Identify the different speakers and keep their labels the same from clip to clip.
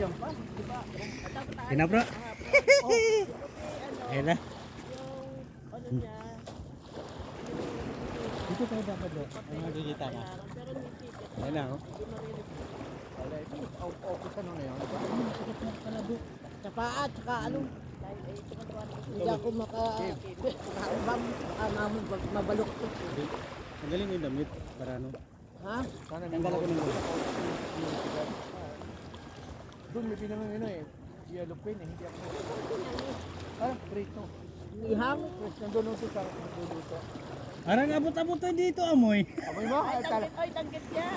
Speaker 1: Diyan pa, di ba?
Speaker 2: Yan na bro. Ayan na.
Speaker 3: Yung ano niya,
Speaker 2: Dito tayo dapat bro. Ang makikita ka.
Speaker 3: pero may ticket.
Speaker 2: Ayan na oh.
Speaker 3: Hindi marinig.
Speaker 1: Wala, ito, office ano na yun.
Speaker 3: Sa paa, tsaka ano. Hindi ako makaabang, baka namin mabalok ko.
Speaker 2: Ang galing yung damit. Para ano.
Speaker 3: Ha?
Speaker 1: Sana
Speaker 2: Ang galing ko ng ulo.
Speaker 1: Doon may pinamang ano eh. Yellow pen eh, hindi ako. Prito.
Speaker 3: Ihang.
Speaker 1: Prito, nandun nung sa nanduluto.
Speaker 2: Parang abot-abot tayo dito amoy.
Speaker 1: Amoy mo?
Speaker 3: Ay, danggit. Oy, danggit yan.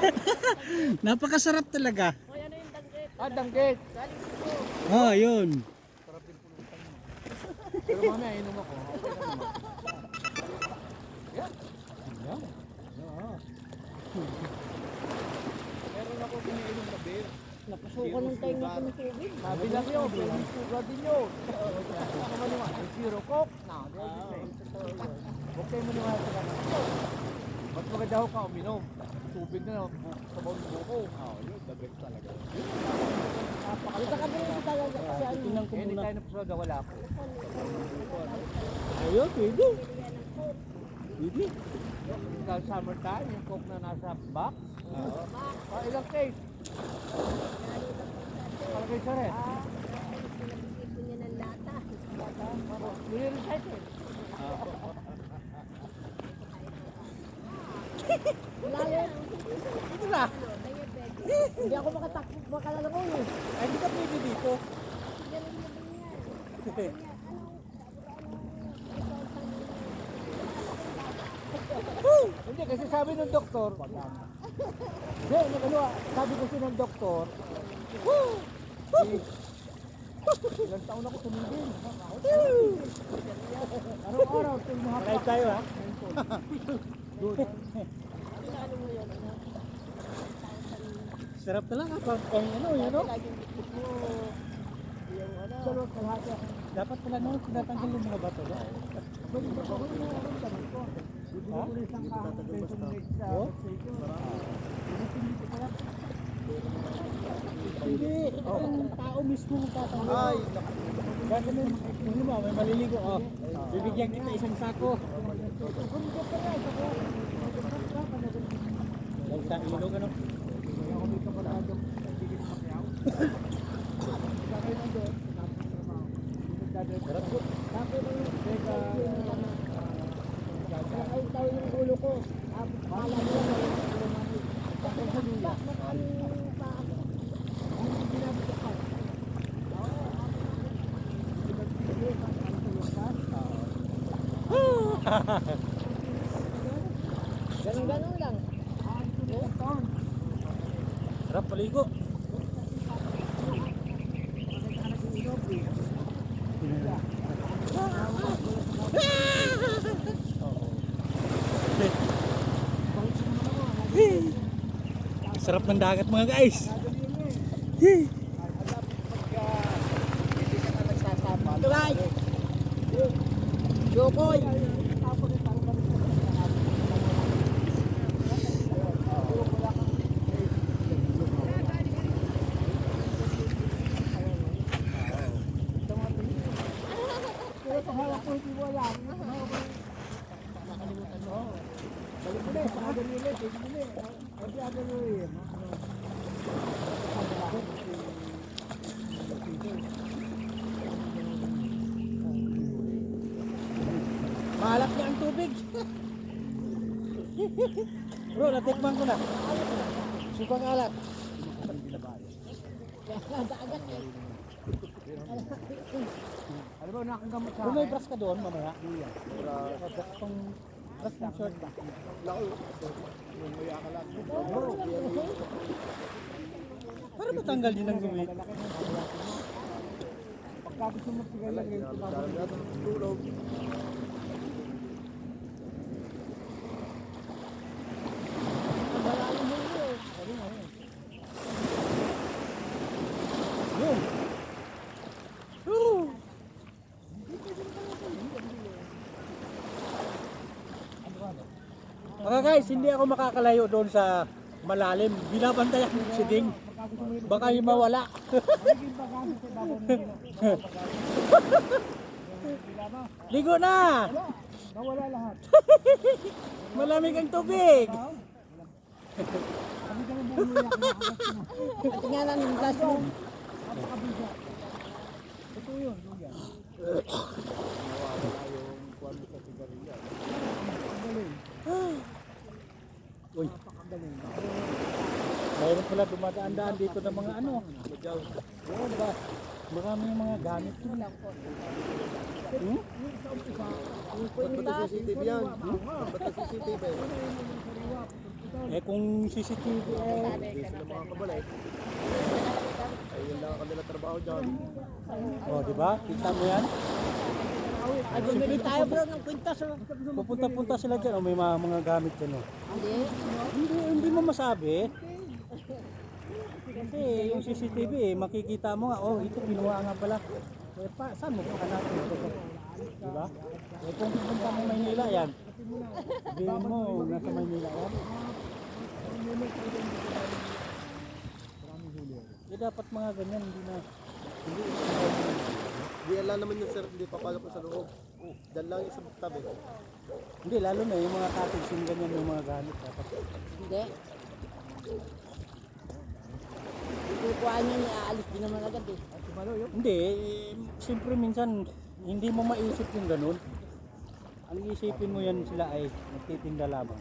Speaker 2: Napakasarap talaga.
Speaker 3: Oy, ano yung danggit?
Speaker 1: Danggit.
Speaker 3: Galing Cebu.
Speaker 2: Oh, yun.
Speaker 1: Sarap din pulutan mo. Pero mamaya inom ako. Okay na naman. Yan. Yan. Oo. Meron ako kiniinom na beer.
Speaker 3: Napasukan ng tenga ko ng tubig.
Speaker 1: Sabi lang yun, pero suga din yun. Ano ba naman? Zero coke? No, huwag kayo maniwala sa kanan. Mas maganda ako ka uminom. Tubig na, sabaw ng buko. Yun, the best talaga.
Speaker 3: Dito ka din talaga kasi ano.
Speaker 2: Tingnan ko
Speaker 1: Hindi
Speaker 2: muna.
Speaker 1: tayo napasoda, wala ako.
Speaker 2: Ayun, pwede. Pwede.
Speaker 1: Dahil summer time, yung coke na nasa box. Ilang case? Palagay siya rin.
Speaker 3: Pinag-isip niya ng lata.
Speaker 1: Nire-recycle.
Speaker 3: Wala yan.
Speaker 1: Ito na.
Speaker 3: Hindi ako makatakbo, makalala ko eh.
Speaker 2: Ay, hindi ka pwede dito.
Speaker 3: Ganun yun yan.
Speaker 1: Hindi, kasi sabi ng doktor. Hindi, sabi kasi ng doktor. Ilang taon ako tumigil. Araw-araw, tulmahan
Speaker 2: Live tayo ha.
Speaker 3: Ano mo yun? Ano?
Speaker 2: Sarap talaga. Pang ano, yun no?
Speaker 3: Laging bitbit mo. Yung ano.
Speaker 1: Dalawang kalahati.
Speaker 2: Dapat pala no, tinatanggal yung mga bato. No? Ha? Oh? Hindi. Ang tao mismo ang tatanggal.
Speaker 1: Ay,
Speaker 2: Kasi may may maliligo. Oh. Bibigyan kita isang sako. Dahil sa ilog ano?
Speaker 3: Ay, tao yung ulo ko. Kala mo lang. Tapos sa lula. Ganun-ganun lang.
Speaker 2: Sarap paligo. Sarap ng dagat mga guys.
Speaker 3: Turay! Jokoy!
Speaker 2: Mahalap niya ang tubig. Bro, natikman ko na. Supang alat.
Speaker 1: Ano ba nakagamot sa
Speaker 2: Kung may
Speaker 1: akin?
Speaker 2: brush ka doon mamaya. Brush pang brush pang short ba? Para matanggal din ang gumit.
Speaker 1: Pagka gusto mo tigay yung tulog.
Speaker 2: Yun. Woo! Mga guys, hindi ako makakalayo doon sa malalim. Binabantayan si Ding. Baka yung mawala.
Speaker 3: Magiging paggamit sa babaw ng dila.
Speaker 2: Ligo na!
Speaker 3: Nawala lahat.
Speaker 2: Malamig ang tubig.
Speaker 3: Kami ka ng bumuya. Ito nga lang yung gas mo. Napakabisa. Ito yun. Yan.
Speaker 1: Nawawala yung kuwan mo sa sigarilya.
Speaker 2: Uy. Mayroon pala dumadaan-daan dito ng mga ano. Oo ba? Marami yung mga gamit. Hmm?
Speaker 1: Ba't ba CCTV yan? Ba't ba CCTV?
Speaker 2: Eh kung CCTV
Speaker 1: Hindi sila makakabala eh. Ay yun lang ang kanila trabaho dyan.
Speaker 2: oh, di ba? Kita mo yan?
Speaker 3: Ay, bumili tayo bro ng kwintas.
Speaker 2: Pupunta-punta sila dyan. Oh, may mga gamit dyan. Oh.
Speaker 3: Hindi.
Speaker 2: Hindi mo masabi. Kasi yung CCTV eh, makikita mo nga, oh, ito kinuha nga pala. Eh, saan mo hanapin ito? Diba? Eh, kung pupunta mo Maynila yan, sabihin mo, nasa Maynila yan. Eh, dapat mga ganyan,
Speaker 1: Di alam naman yung sir, hindi papalok ko sa loob. Dyan lang yung sa tabi.
Speaker 2: hindi, lalo na yung mga cottage yung ganyan yung mga gamit. Dapat.
Speaker 3: Hindi. Kukuha niya niya, aalis din naman agad eh.
Speaker 2: Hindi, siyempre minsan, hindi mo maisip yung ganun. Ang isipin mo yan sila ay nagtitinda lamang.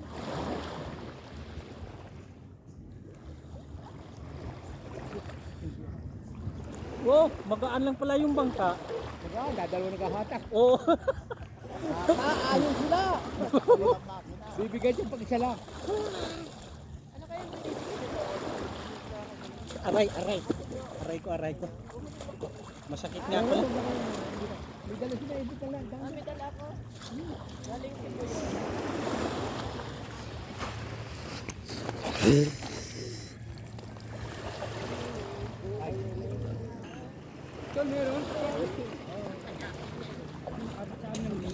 Speaker 2: Oh, magaan lang pala yung bangka.
Speaker 3: Dadalawa naghahatak.
Speaker 2: Oh.
Speaker 3: Ayun sila.
Speaker 2: Bibigay siya pag isa lang. Aray. Aray ko. Masakit nga ako.
Speaker 3: May dala sila, ibig ka lang.
Speaker 4: May dala ako. Galing ko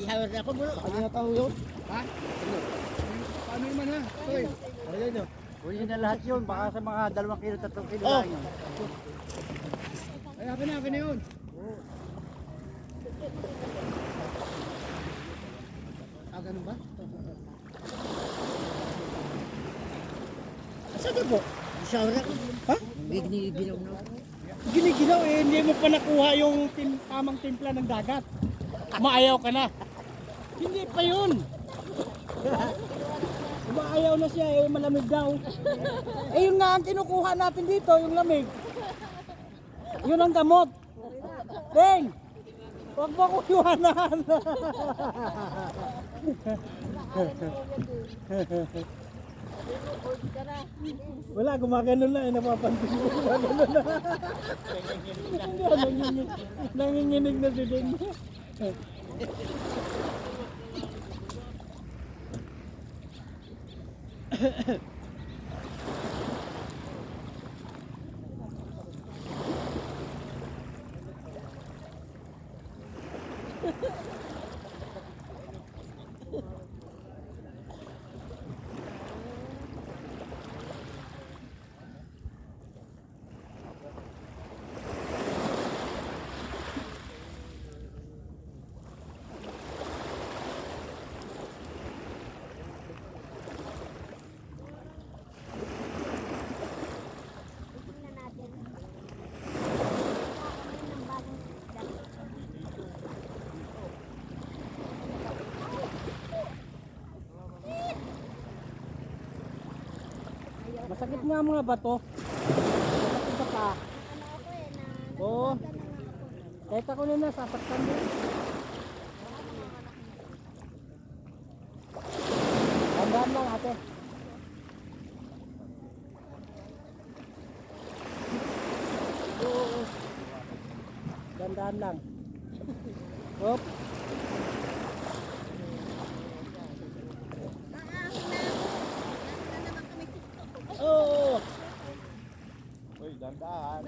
Speaker 3: Shower ako bro.
Speaker 1: Kanina tao yun?
Speaker 3: Paano naman ha? Toy.
Speaker 1: Ayan nyo.
Speaker 2: Huli na lahat yun. Baka sa mga 2 kilo, 3 kilo
Speaker 3: Oh.
Speaker 2: lang yun.
Speaker 3: Ay, akin na yun. Ah, ganun ba?
Speaker 2: Saan ka po?
Speaker 3: Shower ako.
Speaker 2: Ha?
Speaker 3: Ginigilaw na.
Speaker 2: Ginigilaw eh. Hindi mo pa nakuha yung tamang timpla ng dagat. Maayaw ka na. Hindi pa yun. Maayaw na siya eh. Malamig daw. Eh yun nga ang kinukuha natin dito. Yung lamig. Yun ang gamot. Deng! Huwag mo kuyanan. Wala, gumagano na eh. Napapansin ko. Gumagano na. Nanginginig na si Deng. Masakit nga mga bato. Masakit ka pa. Oo. Kahit ako na nasasaktan mo. Tandaan lang ate. Oo. Tandaan lang. Hop. Oo.
Speaker 1: Uy, dandahan.